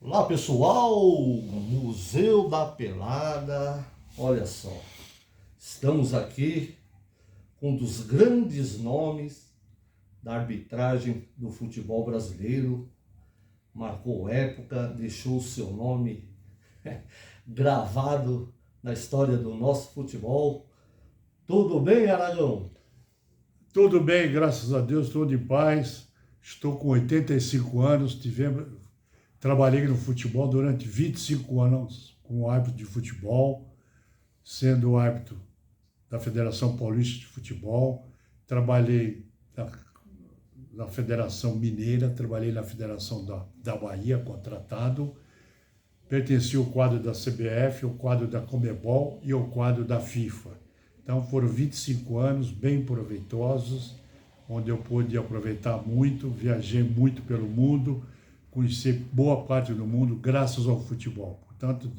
Olá pessoal, Museu da Pelada, olha só, estamos aqui com um dos grandes nomes da arbitragem do futebol brasileiro, marcou época, deixou o seu nome gravado na história do nosso futebol. Tudo bem, Aragão? Tudo bem, graças a Deus, tudo em paz. Estou com 85 anos, trabalhei no futebol durante 25 anos como árbitro de futebol, sendo árbitro da Federação Paulista de Futebol, trabalhei na Federação Mineira, trabalhei na Federação da Bahia, contratado, pertenci ao quadro da CBF, ao quadro da Conmebol e ao quadro da FIFA. Então foram 25 anos bem proveitosos, onde eu pude aproveitar muito, viajei muito pelo mundo, conheci boa parte do mundo graças ao futebol. Portanto,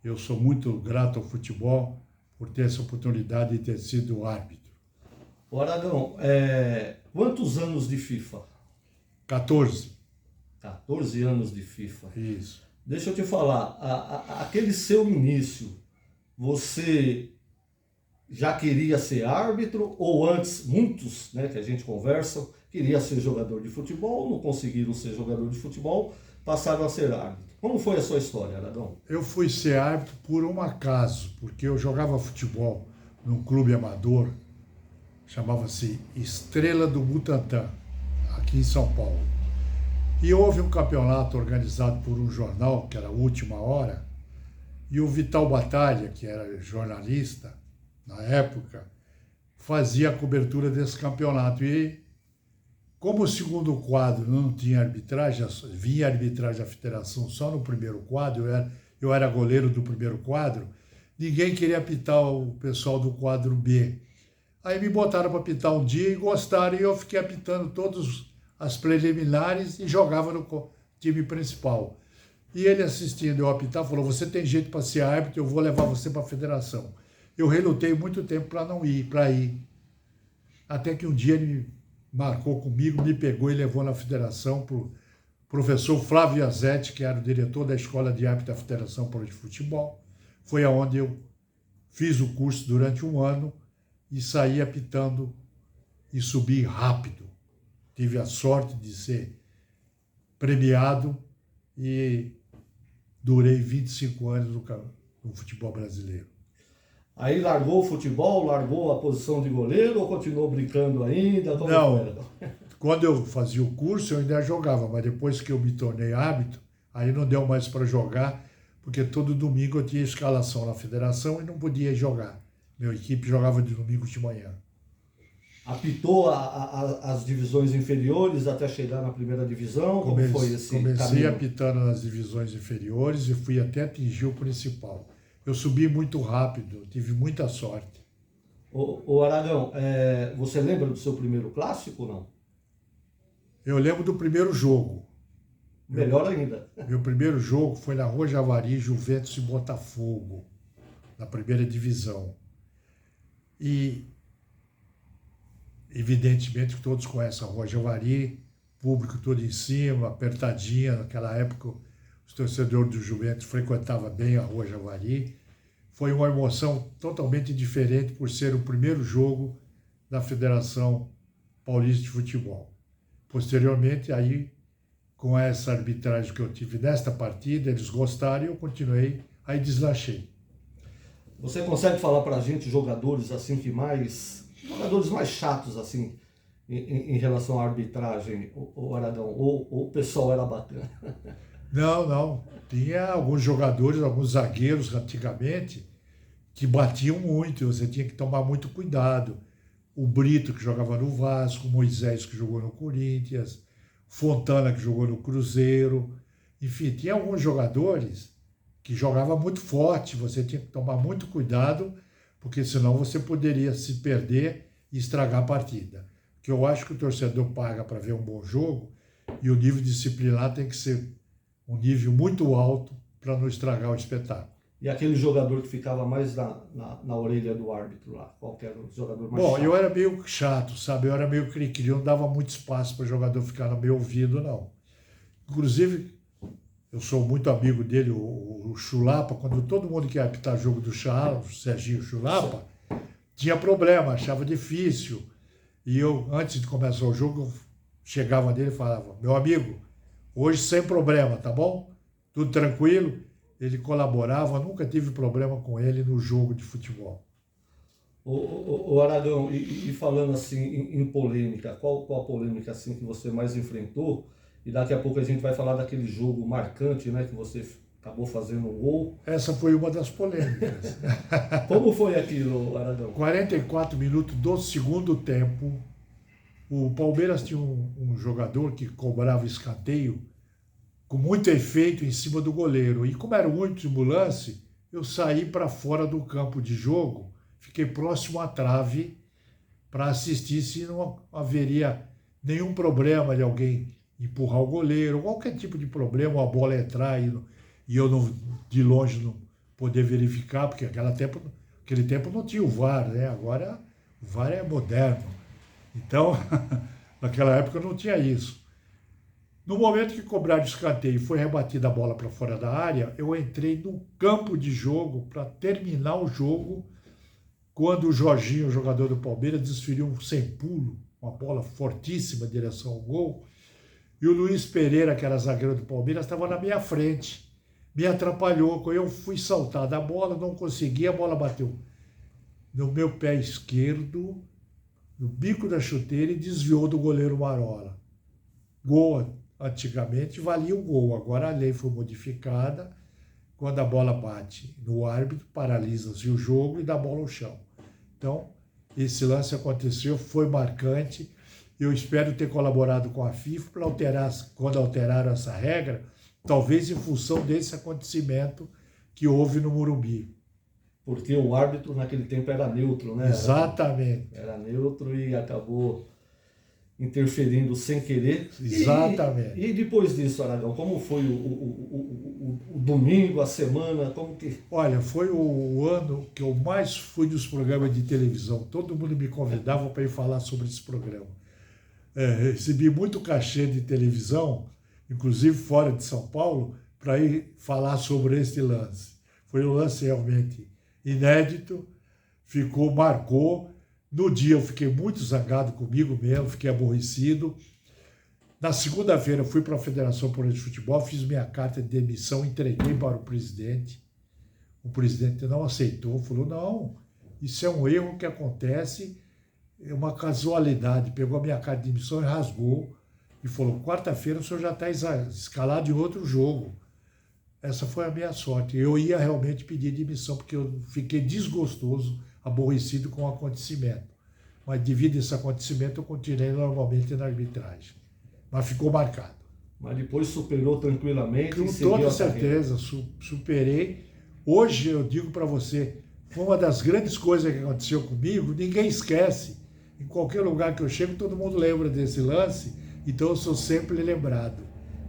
eu sou muito grato ao futebol por ter essa oportunidade de ter sido árbitro. O Aragão, quantos anos de FIFA? 14. 14 anos de FIFA. Isso. Deixa eu te falar, aquele seu início, você já queria ser árbitro ou antes, muitos, né, que a gente conversa, queria ser jogador de futebol, não conseguiram ser jogador de futebol, passaram a ser árbitro. Como foi a sua história, Aragão? Eu fui ser árbitro por um acaso, porque eu jogava futebol num clube amador, chamava-se Estrela do Butantã, aqui em São Paulo. E houve um campeonato organizado por um jornal, que era a Última Hora, e o Vital Batalha, que era jornalista na época, fazia a cobertura desse campeonato. E como o segundo quadro não tinha arbitragem, vinha arbitragem da federação só no primeiro quadro, eu era goleiro do primeiro quadro, ninguém queria apitar o pessoal do quadro B. Aí me botaram para apitar um dia e gostaram, e eu fiquei apitando todas as preliminares e jogava no time principal. E ele assistindo eu apitar, falou: você tem jeito para ser árbitro, eu vou levar você para a federação. Eu relutei muito tempo para não ir, para ir. Até que um dia ele marcou comigo, me pegou e levou na federação para o professor Flávio Azetti, que era o diretor da Escola de Árbitro da Federação Paulista de Futebol. Foi aonde eu fiz o curso durante um ano e saí apitando e subi rápido. Tive a sorte de ser premiado e durei 25 anos no futebol brasileiro. Aí largou o futebol, largou a posição de goleiro ou continuou brincando ainda? Não, quando eu fazia o curso eu ainda jogava, mas depois que eu me tornei árbitro, aí não deu mais para jogar, porque todo domingo eu tinha escalação na federação e não podia jogar. Minha equipe jogava de domingo de manhã. Apitou as divisões inferiores até chegar na primeira divisão? Como foi esse Comecei caminho? apitando nas divisões inferiores e fui até atingir o principal. Eu subi muito rápido, tive muita sorte. Ô Aragão, você lembra do seu primeiro clássico ou não? Eu lembro do primeiro jogo. Melhor ainda. Meu primeiro jogo foi na Rua Javari, Juventus e Botafogo, na primeira divisão. E, evidentemente, todos conhecem a Rua Javari, público todo em cima, apertadinha. Naquela época, os torcedores do Juventus frequentavam bem a Rua Javari. Foi uma emoção totalmente diferente por ser o primeiro jogo da Federação Paulista de Futebol. Posteriormente, aí, com essa arbitragem que eu tive nesta partida, eles gostaram e eu continuei, aí deslanchei. Você consegue falar pra gente jogadores assim jogadores mais chatos assim em relação à arbitragem, o Aragão, ou o pessoal era bacana? Não. Tinha alguns jogadores, alguns zagueiros antigamente, que batiam muito, você tinha que tomar muito cuidado. O Brito, que jogava no Vasco, o Moisés, que jogou no Corinthians, Fontana, que jogou no Cruzeiro. Enfim, tinha alguns jogadores que jogavam muito forte, você tinha que tomar muito cuidado, porque senão você poderia se perder e estragar a partida. Porque eu acho que o torcedor paga para ver um bom jogo e o nível disciplinar tem que ser um nível muito alto para não estragar o espetáculo. E aquele jogador que ficava mais na orelha do árbitro lá, qual que era o jogador mais chato? Bom, eu era meio chato, sabe? Eu era meio cri-cri, eu não dava muito espaço para o jogador ficar no meu ouvido, não. Inclusive, eu sou muito amigo dele, o Chulapa, quando todo mundo que ia apitar jogo do o Serginho Chulapa, tinha problema, achava difícil. E eu, antes de começar o jogo, eu chegava nele e falava, meu amigo, hoje sem problema, tá bom? Tudo tranquilo. Ele colaborava, nunca tive problema com ele no jogo de futebol. O Aragão, e falando assim em polêmica, qual a polêmica assim que você mais enfrentou? E daqui a pouco a gente vai falar daquele jogo marcante, né, que você acabou fazendo um gol. Essa foi uma das polêmicas. Como foi aquilo, Aragão? 44 minutos do segundo tempo, o Palmeiras tinha um jogador que cobrava escanteio com muito efeito em cima do goleiro. E como era o último lance, eu saí para fora do campo de jogo, fiquei próximo à trave para assistir se não haveria nenhum problema de alguém empurrar o goleiro, qualquer tipo de problema, a bola entrar e eu não, de longe não poder verificar, porque aquele tempo não tinha o VAR, né? Agora o VAR é moderno. Então, naquela época não tinha isso. No momento que cobraram o escanteio e foi rebatida a bola para fora da área, eu entrei no campo de jogo para terminar o jogo, quando o Jorginho, o jogador do Palmeiras, desferiu um sem pulo, uma bola fortíssima em direção ao gol, e o Luiz Pereira, que era zagueiro do Palmeiras, estava na minha frente. Me atrapalhou. Quando eu fui saltar da bola, não consegui, a bola bateu no meu pé esquerdo, no bico da chuteira, e desviou do goleiro Marola. Gol, antigamente, valia o gol. Agora a lei foi modificada. Quando a bola bate no árbitro, paralisa-se o jogo e dá a bola ao chão. Então, esse lance aconteceu, foi marcante. Eu espero ter colaborado com a FIFA para alterar, quando alteraram essa regra, talvez em função desse acontecimento que houve no Morumbi. Porque o árbitro naquele tempo era neutro, né? Exatamente. Era neutro e acabou interferindo sem querer. Exatamente. E depois disso, Aragão, como foi o domingo, a semana, como que... Olha, foi o ano que eu mais fui dos programas de televisão. Todo mundo me convidava para ir falar sobre esse programa. Recebi muito cachê de televisão, inclusive fora de São Paulo, para ir falar sobre esse lance. Foi um lance realmente inédito, marcou. No dia eu fiquei muito zangado comigo mesmo, fiquei aborrecido. Na segunda-feira fui para a Federação Paulista de Futebol, fiz minha carta de demissão, entreguei para o presidente. O presidente não aceitou, falou, não, isso é um erro que acontece, é uma casualidade. Pegou a minha carta de demissão e rasgou e falou, quarta-feira o senhor já está escalado em outro jogo. Essa foi a minha sorte. Eu ia realmente pedir demissão, porque eu fiquei desgostoso, aborrecido com o acontecimento. Mas devido a esse acontecimento eu continuei normalmente na arbitragem. Mas ficou marcado. Mas depois superou tranquilamente? Com toda certeza, superei. Hoje eu digo para você, foi uma das grandes coisas que aconteceu comigo, ninguém esquece. Em qualquer lugar que eu chego, todo mundo lembra desse lance, então eu sou sempre lembrado.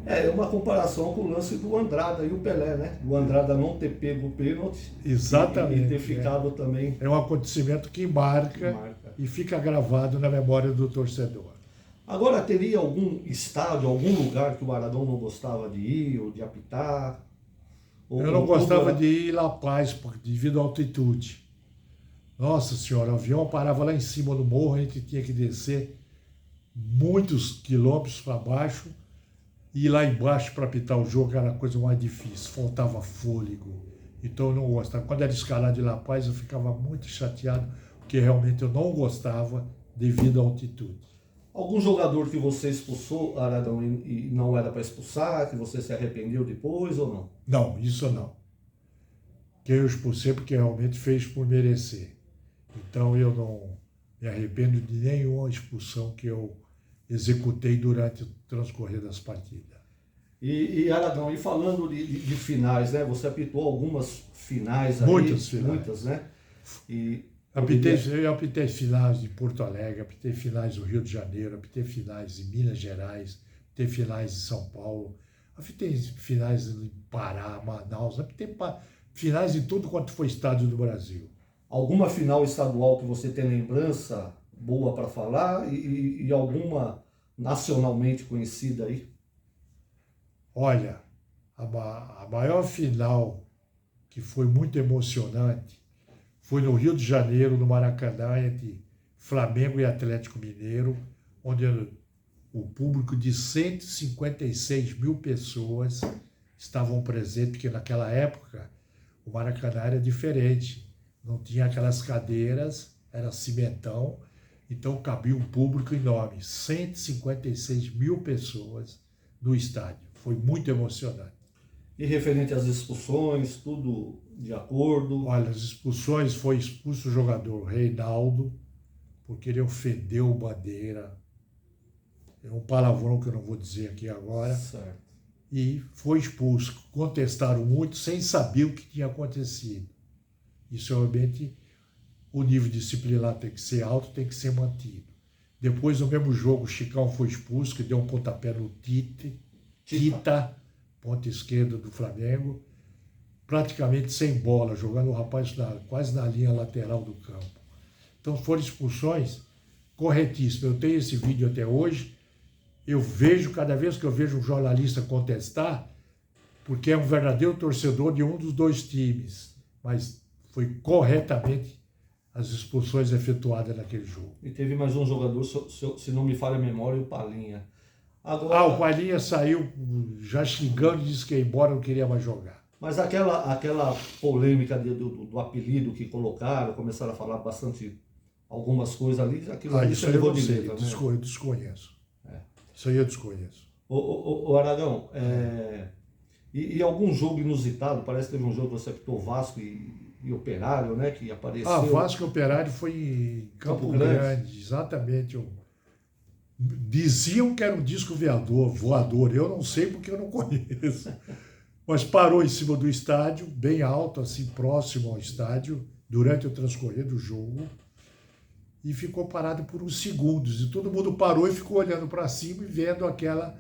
É uma comparação com o lance do Andrada e o Pelé, né? O Andrada não ter pego o pênalti. Exatamente. E ter ficado também. É um acontecimento que marca e fica gravado na memória do torcedor. Agora, teria algum estádio, algum lugar que o Aragão não gostava de ir ou de apitar? Eu não gostava de ir em La Paz devido à altitude. Nossa senhora, o avião parava lá em cima do morro, a gente tinha que descer muitos quilômetros para baixo e ir lá embaixo para apitar o jogo era a coisa mais difícil, faltava fôlego. Então eu não gostava. Quando era escalado de La Paz eu ficava muito chateado, porque realmente eu não gostava devido à altitude. Algum jogador que você expulsou, Aragão, e não era para expulsar, que você se arrependeu depois ou não? Não, isso não. Que eu expulsei porque realmente fez por merecer. Então eu não me arrependo de nenhuma expulsão que eu executei durante o transcorrer das partidas. E Aragão, e falando de finais, né? Você apitou algumas finais aí. Muitas finais. Muitas, né? Eu apitei finais de Porto Alegre, apitei finais do Rio de Janeiro, apitei finais em Minas Gerais, apitei finais em São Paulo, apitei finais em Pará, Manaus, apitei finais em tudo quanto foi estádio do Brasil. Alguma final estadual que você tem lembrança boa para falar e alguma nacionalmente conhecida aí? Olha, a maior final, que foi muito emocionante, foi no Rio de Janeiro, no Maracanã, entre Flamengo e Atlético Mineiro, onde o público de 156 mil pessoas estavam presentes, porque naquela época o Maracanã era diferente, não tinha aquelas cadeiras, era cimentão, então cabia um público enorme, 156 mil pessoas no estádio. Foi muito emocionante. E referente às expulsões, tudo de acordo? Olha, as expulsões, foi expulso o jogador Reinaldo, porque ele ofendeu bandeira. É um palavrão que eu não vou dizer aqui agora. Certo. E foi expulso. Contestaram muito sem saber o que tinha acontecido. Isso realmente, o nível disciplinar tem que ser alto, tem que ser mantido. Depois, no mesmo jogo, o Chicão foi expulso, que deu um pontapé no Tita, ponta esquerda do Flamengo, praticamente sem bola, jogando o rapaz quase na linha lateral do campo. Então foram expulsões corretíssimas. Eu tenho esse vídeo até hoje, eu vejo, cada vez que eu vejo um jornalista contestar, porque é um verdadeiro torcedor de um dos dois times, mas foi corretamente as expulsões efetuadas naquele jogo. E teve mais um jogador, se não me falha a memória, o Palinha. Agora, o Palinha saiu já xingando e disse que ia embora, não queria mais jogar. Mas aquela polêmica do apelido que colocaram, começaram a falar bastante algumas coisas ali, aquilo ali isso você aí eu levou não de sei, letra, né? eu desconheço. Isso aí eu desconheço. Ô Aragão, e algum jogo inusitado, parece que teve um jogo que você apitou Vasco e Operário, né, que apareceu... Vasco e Operário foi em Campo Grande, exatamente. Diziam que era um disco voador, eu não sei porque eu não conheço. Mas parou em cima do estádio, bem alto, assim, próximo ao estádio, durante o transcorrer do jogo, e ficou parado por uns segundos. E todo mundo parou e ficou olhando para cima e vendo aquela...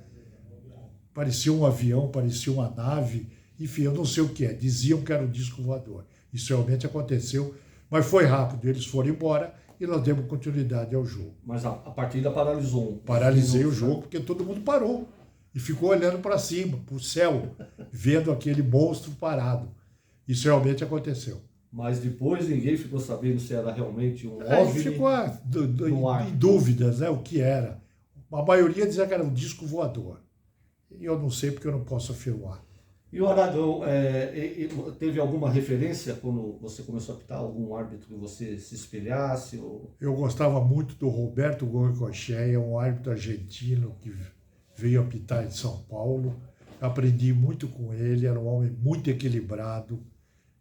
Parecia um avião, parecia uma nave, enfim, eu não sei o que é. Diziam que era um disco voador. Isso realmente aconteceu, mas foi rápido. Eles foram embora e nós demos continuidade ao jogo. Mas a partida paralisou. Paralisei o jogo porque todo mundo parou e ficou olhando para cima, para o céu, vendo aquele monstro parado. Isso realmente aconteceu. Mas depois ninguém ficou sabendo se era realmente um OVNI. Ficou em dúvidas, né, o que era. A maioria dizia que era um disco voador. E eu não sei porque eu não posso afirmar. E o Aragão, teve alguma referência quando você começou a apitar, algum árbitro que você se espelhasse? Ou... Eu gostava muito do Roberto Goicoechea, um árbitro argentino que veio apitar em São Paulo. Aprendi muito com ele, era um homem muito equilibrado,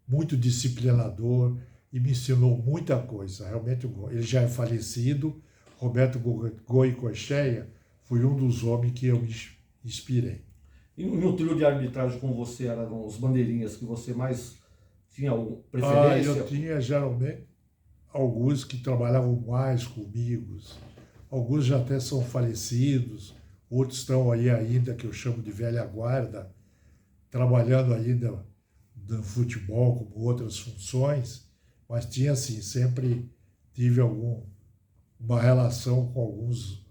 muito disciplinador e me ensinou muita coisa. Realmente, ele já é falecido. Roberto Goicoechea foi um dos homens que eu me inspirei. E no trio de arbitragem com você, Aragão, os bandeirinhas que você mais tinha preferência? Eu tinha geralmente alguns que trabalhavam mais comigo. Alguns já até são falecidos, outros estão aí ainda, que eu chamo de velha guarda, trabalhando ainda no futebol como outras funções, mas tinha assim, sempre tive uma relação com alguns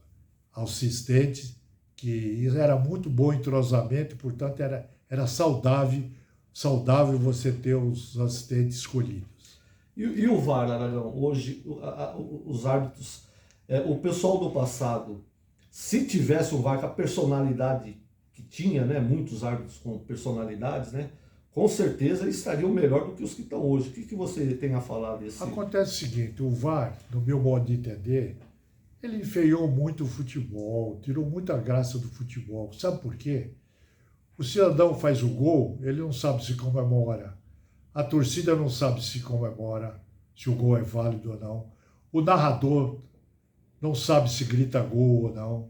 assistentes, que era muito bom entrosamento, portanto era saudável você ter os assistentes escolhidos. E o VAR, Aragão? Hoje, os árbitros, o pessoal do passado, se tivesse um VAR com a personalidade que tinha, né, muitos árbitros com personalidades, né, com certeza estariam melhor do que os que estão hoje. O que você tem a falar desse? Acontece o seguinte, o VAR, no meu modo de entender, ele enfeiou muito o futebol, tirou muita graça do futebol. Sabe por quê? O cidadão faz o gol, ele não sabe se comemora. A torcida não sabe se comemora, se o gol é válido ou não. O narrador não sabe se grita gol ou não.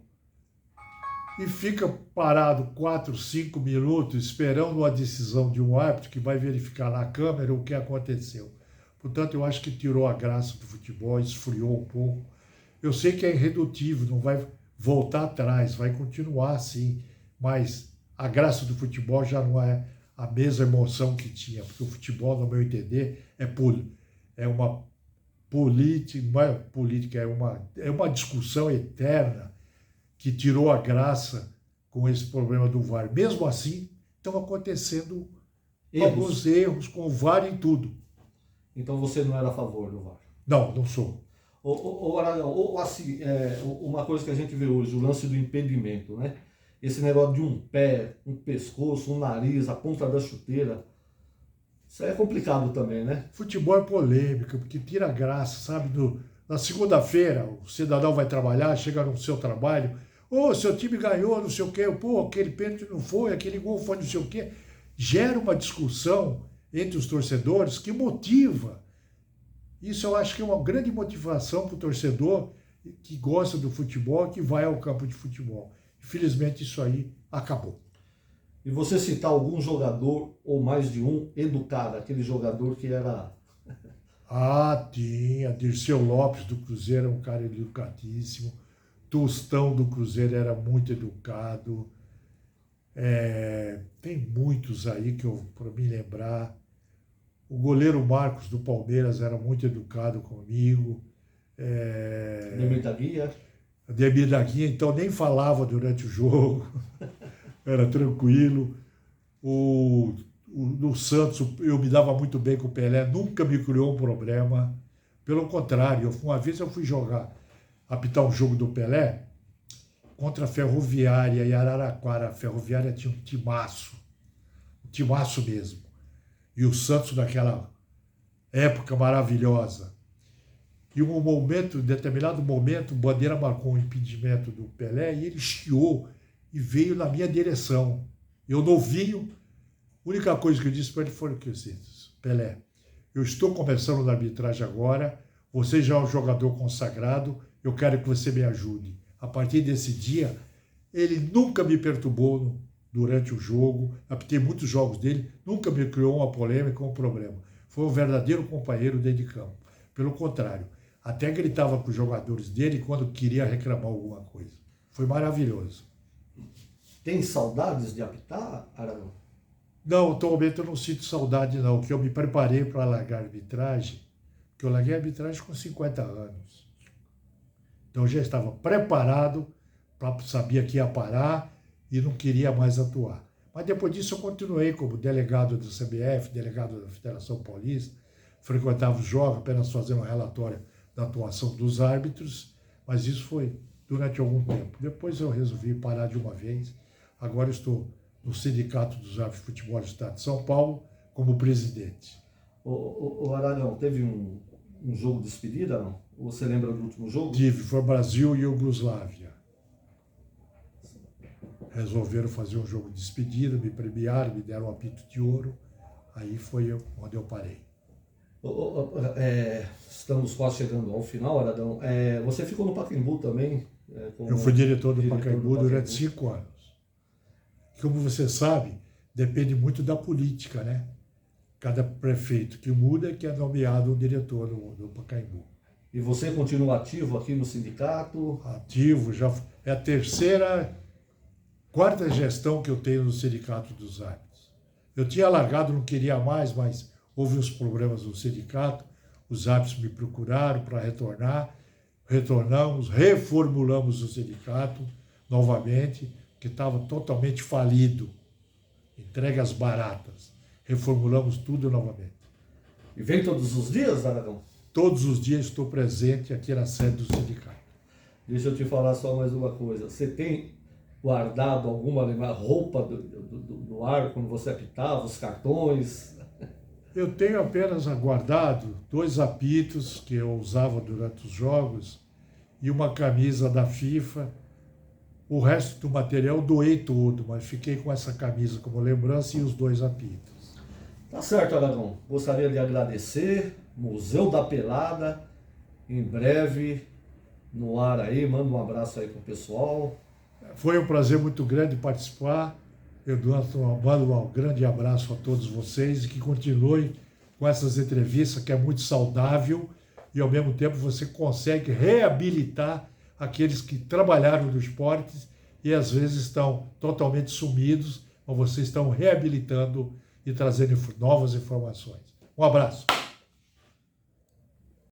E fica parado 4, 5 minutos esperando a decisão de um árbitro que vai verificar na câmera o que aconteceu. Portanto, eu acho que tirou a graça do futebol, esfriou um pouco. Eu sei que é irredutível, não vai voltar atrás, vai continuar assim, mas a graça do futebol já não é a mesma emoção que tinha, porque o futebol, no meu entender, é uma política, não é política, é uma discussão eterna que tirou a graça com esse problema do VAR. Mesmo assim, estão acontecendo Erros. alguns erros com o VAR em tudo. Então você não era a favor do VAR? Não, não sou. Assim, uma coisa que a gente vê hoje, o lance do impedimento, né? Esse negócio de um pé, um pescoço, um nariz, a ponta da chuteira, isso aí é complicado também, né? Futebol é polêmica, porque tira a graça, sabe? Na segunda-feira, o cidadão vai trabalhar, chega no seu trabalho, seu time ganhou, não sei o quê, aquele pênalti não foi, aquele gol foi não sei o quê. Gera uma discussão entre os torcedores que motiva. Isso eu acho que é uma grande motivação para o torcedor que gosta do futebol, que vai ao campo de futebol. Infelizmente isso aí acabou. E você citar algum jogador, ou mais de um, educado, aquele jogador que era... Tinha. Dirceu Lopes do Cruzeiro é um cara educadíssimo. Tostão do Cruzeiro era muito educado. Tem muitos aí que eu, para me lembrar. O goleiro Marcos do Palmeiras era muito educado comigo. Ademir da Guia. Ademir da Guia, então nem falava durante o jogo. Era tranquilo. No Santos eu me dava muito bem com o Pelé, nunca me criou um problema. Pelo contrário, uma vez eu fui apitar um jogo do Pelé contra a Ferroviária e Araraquara. A Ferroviária tinha um timaço mesmo. E o Santos naquela época maravilhosa. E em determinado momento, o Bandeira marcou um impedimento do Pelé e ele chiou e veio na minha direção. Eu novinho, a única coisa que eu disse para ele foi o que eu disse: Pelé, eu estou começando na arbitragem agora, você já é um jogador consagrado, eu quero que você me ajude. A partir desse dia, ele nunca me perturbou durante o jogo, apitei muitos jogos dele, nunca me criou uma polêmica ou um problema. Foi um verdadeiro companheiro dentro de campo. Pelo contrário, até gritava com os jogadores dele quando queria reclamar alguma coisa. Foi maravilhoso. Tem saudades de apitar, Aragão? Não, atualmente eu não sinto saudade não, que eu me preparei para largar a arbitragem, porque eu larguei a arbitragem com 50 anos. Então eu já estava preparado, sabia que ia parar e não queria mais atuar. Mas depois disso eu continuei como delegado da CBF, delegado da Federação Paulista, frequentava os jogos, apenas fazendo um relatório da atuação dos árbitros, mas isso foi durante algum tempo. Depois eu resolvi parar de uma vez. Agora estou no Sindicato dos Árbitros de Futebol do Estado de São Paulo como presidente. O Aragão, teve um jogo de despedida, não? Você lembra do último jogo? Tive, foi Brasil e Iugoslávia. Resolveram fazer um jogo de despedida, me premiaram, me deram um apito de ouro. Aí foi onde eu parei. Estamos quase chegando ao final, Aragão. Você ficou no Pacaembu também? Eu fui diretor do Pacaembu durante 5 anos. Como você sabe, depende muito da política, né? Cada prefeito que muda é que é nomeado um diretor do Pacaembu. E você continua ativo aqui no sindicato? Ativo, já é a quarta gestão que eu tenho no Sindicato dos Árbitros. Eu tinha largado, não queria mais, mas houve uns problemas no sindicato, os árbitros me procuraram para retornar, retornamos, reformulamos o sindicato novamente, que estava totalmente falido, entregas baratas. Reformulamos tudo novamente. E vem todos os dias, Aragão? Todos os dias estou presente aqui na sede do sindicato. Deixa eu te falar só mais uma coisa. Você tem guardado alguma roupa do ar quando você apitava, os cartões? Eu tenho apenas guardado 2 apitos que eu usava durante os jogos e uma camisa da FIFA. O resto do material eu doei todo, mas fiquei com essa camisa como lembrança e os 2 apitos. Tá certo, Aragão. Gostaria de agradecer. Museu da Pelada, em breve, no ar aí. Manda um abraço aí pro pessoal. Foi um prazer muito grande participar. Eu mando um grande abraço a todos vocês e que continuem com essas entrevistas, que é muito saudável e, ao mesmo tempo, você consegue reabilitar aqueles que trabalharam no esporte e, às vezes, estão totalmente sumidos, mas vocês estão reabilitando e trazendo novas informações. Um abraço.